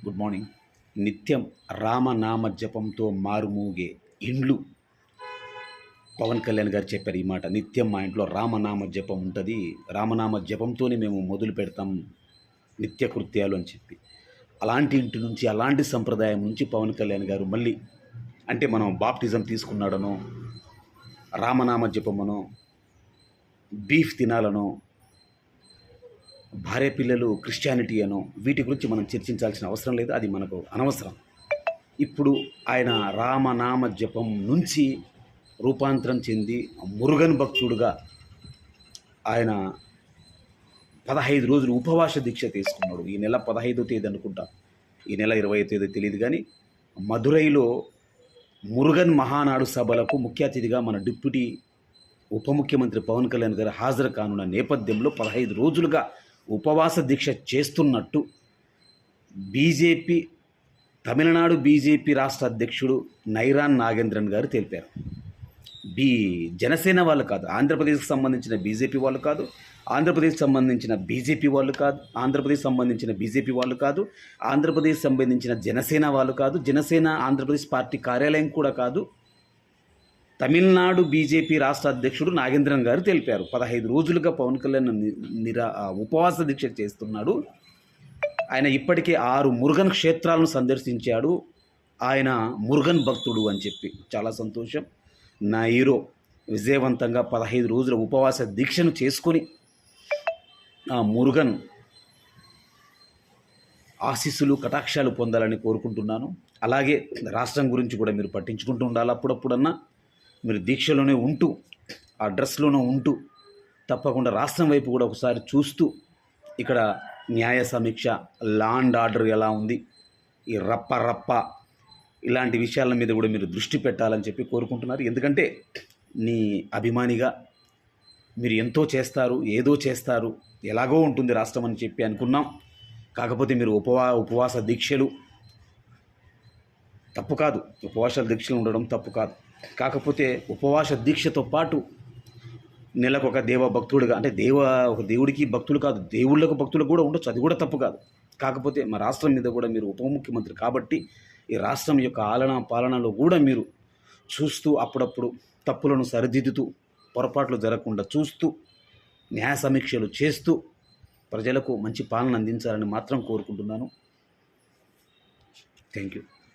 Good morning. నిత్యం రామనామ జపంతో మారుమోగే ఇండ్లు. పవన్ కళ్యాణ్ గారు చెప్పారు ఈ మాట. నిత్యం మా ఇంట్లో రామనామ జపం ఉంటుంది, రామనామ జపంతోనే మేము మొదలు పెడతాం నిత్యకృత్యాలు అని చెప్పి. అలాంటి ఇంటి నుంచి, అలాంటి సంప్రదాయం నుంచి పవన్ కళ్యాణ్ గారు మళ్ళీ అంటే మనం బాప్టిజం తీసుకున్నాడనో, రామనామ జపమనో, బీఫ్ తినాలనో, భార్య పిల్లలు క్రిస్టియానిటీ అనో వీటి గురించి మనం చర్చించాల్సిన అవసరం లేదు. అది మనకు అనవసరం. ఇప్పుడు ఆయన రామనామ జపం నుంచి రూపాంతరం చెంది మురుగన్ భక్తుడుగా ఆయన 15 రోజులు ఉపవాస దీక్ష తీసుకున్నాడు. ఈ నెల 15వ తేదీ అనుకుంటా, ఈ నెల 20వ తేదీ తెలియదు. కానీ మదురైలో మురుగన్ మహానాడు సభలకు ముఖ్య అతిథిగా మన డిప్యూటీ ఉప ముఖ్యమంత్రి పవన్ కళ్యాణ్ గారు హాజరు కానున్న నేపథ్యంలో 15 రోజులుగా ఉపవాస దీక్ష చేస్తున్నట్టు తమిళనాడు బీజేపీ రాష్ట్ర అధ్యక్షుడు నైరాన్ నాగేంద్రన్ గారు తెలిపారు. జనసేన వాళ్ళు కాదు, ఆంధ్రప్రదేశ్కి సంబంధించిన బీజేపీ వాళ్ళు కాదు, ఆంధ్రప్రదేశ్ సంబంధించిన బీజేపీ వాళ్ళు కాదు, ఆంధ్రప్రదేశ్ సంబంధించిన బీజేపీ వాళ్ళు కాదు, ఆంధ్రప్రదేశ్ సంబంధించిన జనసేన వాళ్ళు కాదు, జనసేన ఆంధ్రప్రదేశ్ పార్టీ కార్యాలయం కూడా కాదు. తమిళనాడు బీజేపీ రాష్ట్ర అధ్యక్షుడు నాగేంద్రన్ గారు తెలిపారు 15 రోజులుగా పవన్ కళ్యాణ్ ఉపవాస దీక్ష చేస్తున్నాడు. ఆయన ఇప్పటికే 6 మురుగన్ క్షేత్రాలను సందర్శించాడు. ఆయన మురుగన్ భక్తుడు అని చెప్పి చాలా సంతోషం. నా హీరో విజయవంతంగా 15 రోజుల ఉపవాస దీక్షను చేసుకొని ఆ మురుగన్ ఆశీస్సులు కటాక్షాలు పొందాలని కోరుకుంటున్నాను. అలాగే రాష్ట్రం గురించి కూడా మీరు పట్టించుకుంటూ ఉండాలి. అప్పుడప్పుడన్నా మీరు దీక్షలోనే ఉంటూ, ఆ డ్రెస్లోనే ఉంటూ తప్పకుండా రాష్ట్రం వైపు కూడా ఒకసారి చూస్తూ, ఇక్కడ న్యాయ సమీక్ష, లా అండ్ ఆర్డర్ ఎలా ఉంది, ఈ రప్ప ఇలాంటి విషయాల మీద కూడా మీరు దృష్టి పెట్టాలని చెప్పి కోరుకుంటున్నారు. ఎందుకంటే నీ అభిమానిగా మీరు ఎంతో చేస్తారు, ఏదో చేస్తారు, ఎలాగో ఉంటుంది రాష్ట్రం అని చెప్పి అనుకున్నాం. కాకపోతే మీరు ఉపవాస దీక్షలు తప్పు కాదు, ఉపవాస దీక్షలు ఉండడం తప్పు కాదు. కాకపోతే ఉపవాస దీక్షతో పాటు నెలకు ఒక దేవ భక్తుడుగా, అంటే ఒక దేవుడికి భక్తులు కాదు, దేవుళ్ళకు భక్తులు కూడా ఉండొచ్చు, అది కూడా తప్పు కాదు. కాకపోతే మా రాష్ట్రం మీద కూడా మీరు ఉప ముఖ్యమంత్రి కాబట్టి ఈ రాష్ట్రం యొక్క పాలనలో కూడా మీరు చూస్తూ, అప్పుడప్పుడు తప్పులను సరిదిద్దుతూ, పొరపాట్లు జరగకుండా చూస్తూ, న్యాయ సమీక్షలు చేస్తూ ప్రజలకు మంచి పాలన అందించాలని మాత్రం కోరుకుంటున్నాను. Thank you.